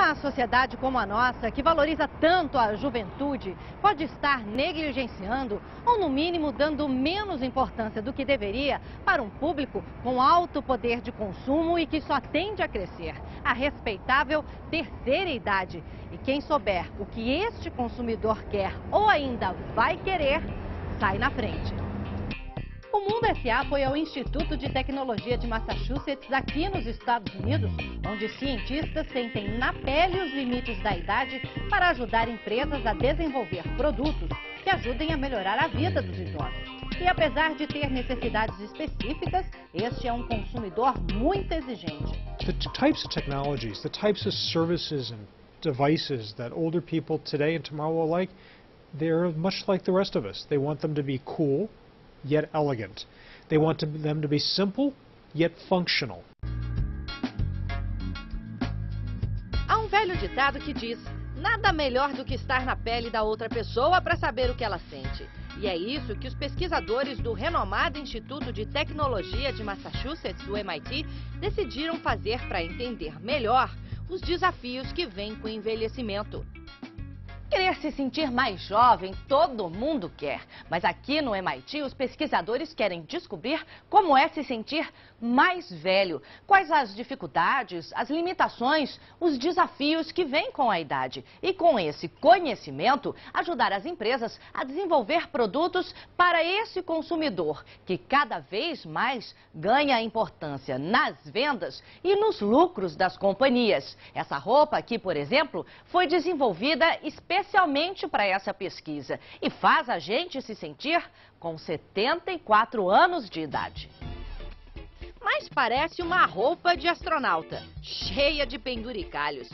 Uma sociedade como a nossa, que valoriza tanto a juventude, pode estar negligenciando ou, no mínimo, dando menos importância do que deveria para um público com alto poder de consumo e que só tende a crescer, a respeitável terceira idade. E quem souber o que este consumidor quer ou ainda vai querer, sai na frente. O Mundo S.A. foi ao Instituto de Tecnologia de Massachusetts, aqui nos Estados Unidos, onde cientistas sentem na pele os limites da idade para ajudar empresas a desenvolver produtos que ajudem a melhorar a vida dos idosos. E apesar de ter necessidades específicas, este é um consumidor muito exigente. The types of technologies, the types of services and devices that older people today and tomorrow will like, they're much like the rest of us. They want them to be cool, yet elegant. They want them to be simple, yet functional. Há um velho ditado que diz: nada melhor do que estar na pele da outra pessoa para saber o que ela sente. E é isso que os pesquisadores do renomado Instituto de Tecnologia de Massachusetts, o MIT, decidiram fazer para entender melhor os desafios que vêm com o envelhecimento. Querer se sentir mais jovem, todo mundo quer. Mas aqui no MIT, os pesquisadores querem descobrir como é se sentir mais velho. Quais as dificuldades, as limitações, os desafios que vêm com a idade. E com esse conhecimento, ajudar as empresas a desenvolver produtos para esse consumidor, que cada vez mais ganha importância nas vendas e nos lucros das companhias. Essa roupa aqui, por exemplo, foi desenvolvida especialmente para essa pesquisa e faz a gente se sentir com 74 anos de idade. Mas parece uma roupa de astronauta, cheia de penduricalhos.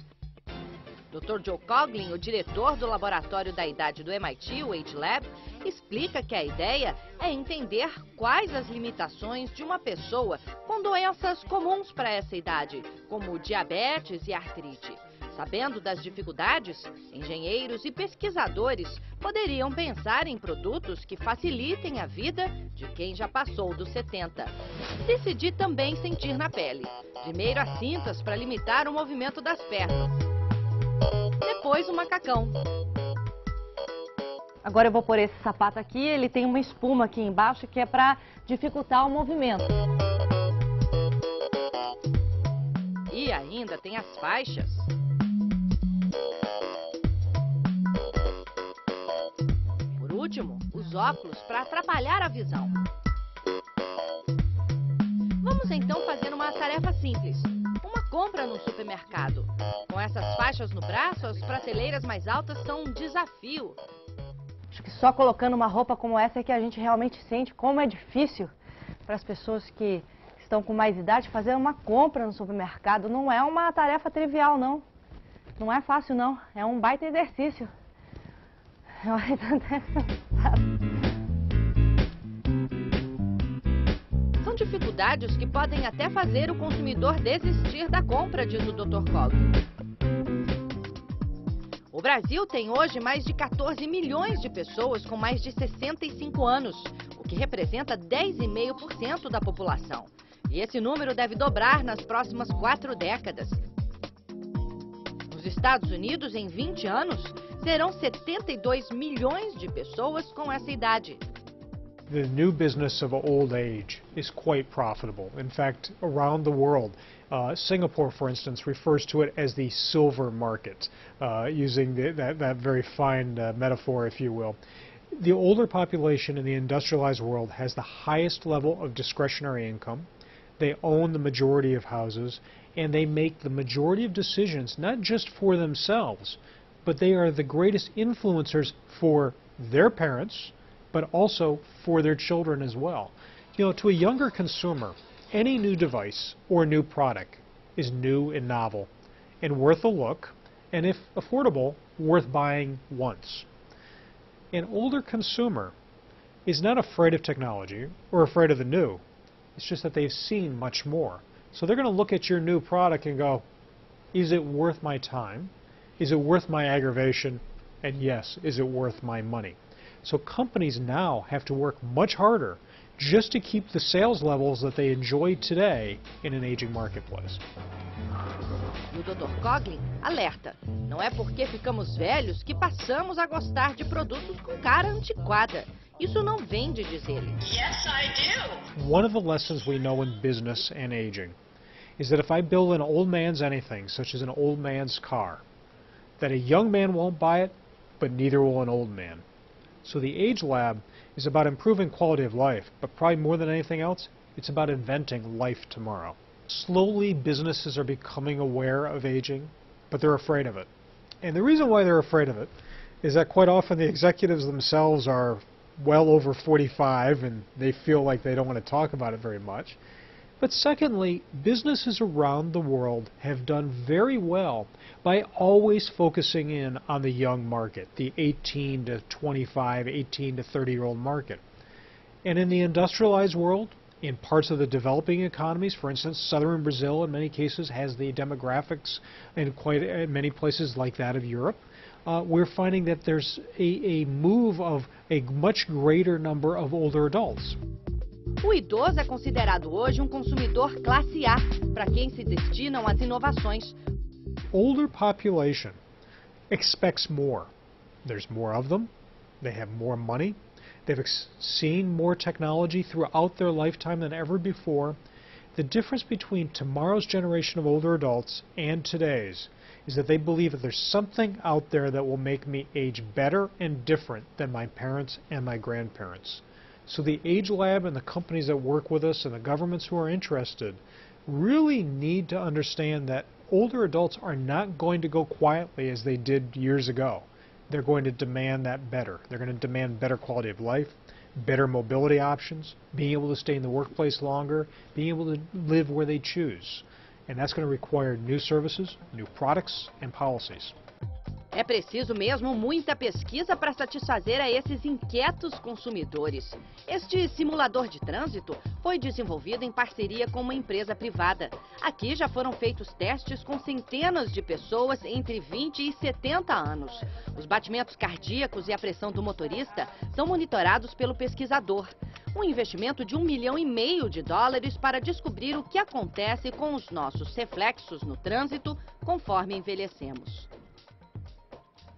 Dr. Joe Coughlin, o diretor do laboratório da idade do MIT, o Age Lab, explica que a ideia é entender quais as limitações de uma pessoa com doenças comuns para essa idade, como diabetes e artrite. Sabendo das dificuldades, engenheiros e pesquisadores poderiam pensar em produtos que facilitem a vida de quem já passou dos 70. Decidi também sentir na pele. Primeiro as cintas para limitar o movimento das pernas. Depois o macacão. Agora eu vou pôr esse sapato aqui, ele tem uma espuma aqui embaixo que é para dificultar o movimento. E ainda tem as faixas. Por último, os óculos para atrapalhar a visão. Vamos então fazer uma tarefa simples. Uma compra no supermercado. Com essas faixas no braço, as prateleiras mais altas são um desafio. Acho que só colocando uma roupa como essa é que a gente realmente sente como é difícil para as pessoas que estão com mais idade fazer uma compra no supermercado. Não é uma tarefa trivial, não. Não é fácil, não. É um baita exercício. São dificuldades que podem até fazer o consumidor desistir da compra, diz o Dr. Coughlin. O Brasil tem hoje mais de 14 milhões de pessoas com mais de 65 anos, o que representa 10,5% da população. E esse número deve dobrar nas próximas 4 décadas. Nos Estados Unidos, em 20 anos, serão 72 milhões de pessoas com essa idade. The new business of old age is quite profitable. In fact, around the world, Singapore, for instance, refers to it as the silver market, using that very fine metaphor, if you will. The older population in the industrialized world has the highest level of discretionary income. They own the majority of houses, and they make the majority of decisions, not just for themselves, but they are the greatest influencers for their parents, but also for their children as well. You know, to a younger consumer, any new device or new product is new and novel and worth a look, and if affordable, worth buying once. An older consumer is not afraid of technology or afraid of the new. It's just that they've seen much more. So they're going to look at your new product and go, is it worth my time? Is it worth my aggravation? And yes, is it worth my money? So companies now have to work much harder just to keep the sales levels that they enjoy today in an aging marketplace. E do Dr. Coughlin alerta: não é porque ficamos velhos que passamos a gostar de produtos com cara antiquada. Isso não vende, diz ele. Yes, I do. One of the lessons we know in business and aging is that if I build an old man's anything, such as an old man's car, that a young man won't buy it, but neither will an old man. So the Age Lab is about improving quality of life, but probably more than anything else, it's about inventing life tomorrow. Slowly, businesses are becoming aware of aging, but they're afraid of it. And the reason why they're afraid of it is that quite often the executives themselves are well over 45 and they feel like they don't want to talk about it very much. But secondly, businesses around the world have done very well by always focusing in on the young market, the 18 to 25, 18 to 30-year-old market. And in the industrialized world, in parts of the developing economies, for instance, southern Brazil in many cases has the demographics in many places like that of Europe. We're finding that there's a move of a much greater number of older adults. O idoso é considerado hoje consumidor classe A, para quem se destinam as inovações. Older population expects more. There's more of them. They have more money. They've seen more technology throughout their lifetime than ever before. The difference between tomorrow's generation of older adults and today's is that they believe that there's something out there that will make me age better and different than my parents and my grandparents. So the Age Lab and the companies that work with us and the governments who are interested really need to understand that older adults are not going to go quietly as they did years ago. They're going to demand that better. They're going to demand better quality of life, better mobility options, being able to stay in the workplace longer, being able to live where they choose. And that's going to require new services, new products, and policies. É preciso mesmo muita pesquisa para satisfazer a esses inquietos consumidores. Este simulador de trânsito foi desenvolvido em parceria com uma empresa privada. Aqui já foram feitos testes com centenas de pessoas entre 20 e 70 anos. Os batimentos cardíacos e a pressão do motorista são monitorados pelo pesquisador. Um investimento de $1,5 milhão para descobrir o que acontece com os nossos reflexos no trânsito conforme envelhecemos.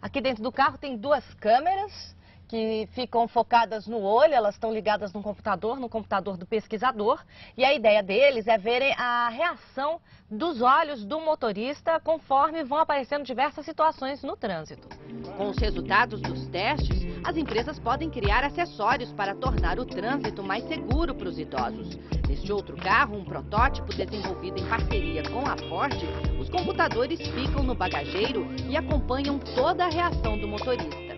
Aqui dentro do carro tem duas câmeras que ficam focadas no olho, elas estão ligadas no computador do pesquisador. E a ideia deles é verem a reação dos olhos do motorista conforme vão aparecendo diversas situações no trânsito. Com os resultados dos testes, as empresas podem criar acessórios para tornar o trânsito mais seguro para os idosos. Neste outro carro, um protótipo desenvolvido em parceria com a Ford, os computadores ficam no bagageiro e acompanham toda a reação do motorista.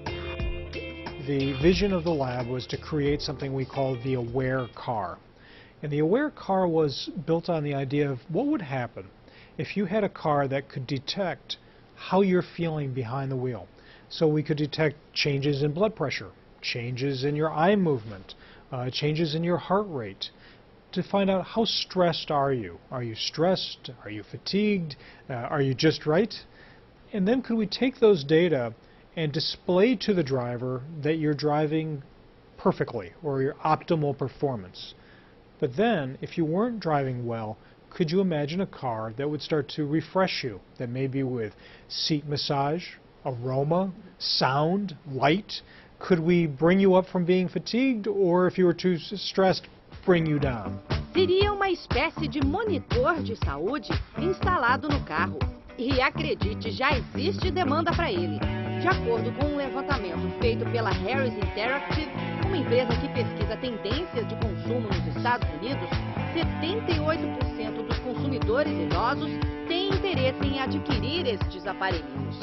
The vision of the lab was to create something we call the aware car. And the aware car was built on the idea of what would happen if you had a car that could detect how you're feeling behind the wheel. So we could detect changes in blood pressure, changes in your eye movement, changes in your heart rate, to find out how stressed are you. Are you stressed? Are you fatigued? Are you just right? And then could we take those data and display to the driver that you're driving perfectly or your optimal performance. But then, if you weren't driving well, could you imagine a car that would start to refresh you, that maybe with seat massage, aroma, sound, light? Could we bring you up from being fatigued, or if you were too stressed, bring you down? Seria uma espécie de monitor de saúde instalado no carro. E acredite, já existe demanda para ele. De acordo com um levantamento feito pela Harris Interactive, uma empresa que pesquisa tendências de consumo nos Estados Unidos, 78% dos consumidores idosos têm interesse em adquirir estes aparelhinhos.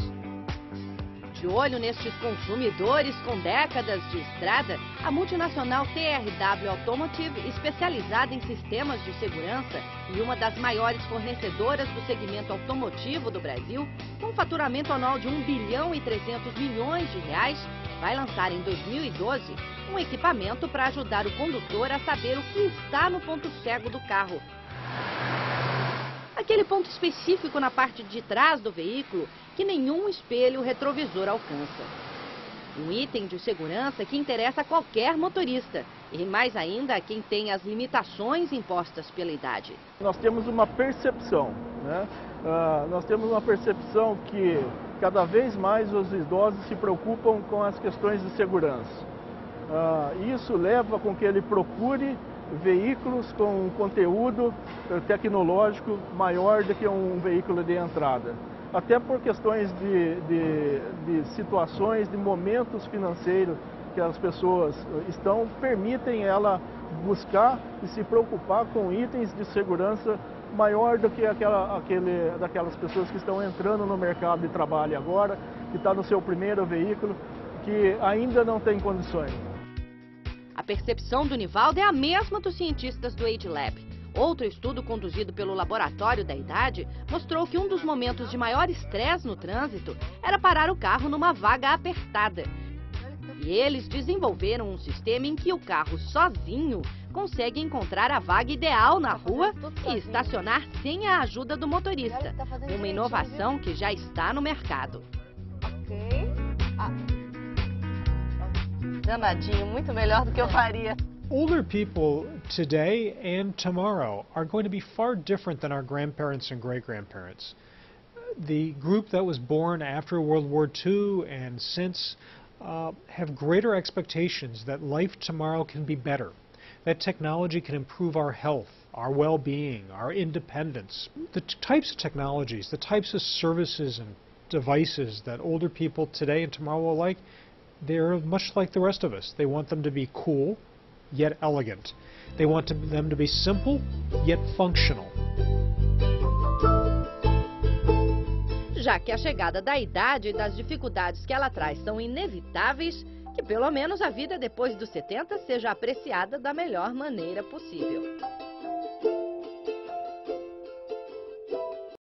De olho nestes consumidores com décadas de estrada, a multinacional TRW Automotive, especializada em sistemas de segurança e uma das maiores fornecedoras do segmento automotivo do Brasil, com um faturamento anual de R$1,3 bilhão, vai lançar em 2012 um equipamento para ajudar o condutor a saber o que está no ponto cego do carro. Aquele ponto específico na parte de trás do veículo que nenhum espelho retrovisor alcança. Um item de segurança que interessa a qualquer motorista e mais ainda a quem tem as limitações impostas pela idade. Nós temos uma percepção, né? Nós temos uma percepção que cada vez mais os idosos se preocupam com as questões de segurança. Isso leva com que ele procure veículos com um conteúdo tecnológico maior do que um veículo de entrada. Até por questões de situações, de momentos financeiros que as pessoas permitem ela buscar e se preocupar com itens de segurança maior do que daquelas pessoas que estão entrando no mercado de trabalho agora, que está no seu primeiro veículo, que ainda não tem condições. A percepção do Nivaldo é a mesma dos cientistas do Age Lab. Outro estudo conduzido pelo Laboratório da Idade mostrou que um dos momentos de maior estresse no trânsito era parar o carro numa vaga apertada. E eles desenvolveram um sistema em que o carro sozinho consegue encontrar a vaga ideal na rua e estacionar sem a ajuda do motorista. Uma inovação que já está no mercado. Danadinho, muito melhor do que eu faria. Older people today and tomorrow are going to be far different than our grandparents and great-grandparents. The group that was born after World War II and since have greater expectations that life tomorrow can be better, that technology can improve our health, our well-being, our independence. The types of technologies, the types of services and devices that older people today and tomorrow will like, they're much like the rest of us. They want them to be cool, yet elegant. They want them to be simple, yet functional. Já que a chegada da idade e das dificuldades que ela traz são inevitáveis, que pelo menos a vida depois dos 70 seja apreciada da melhor maneira possível.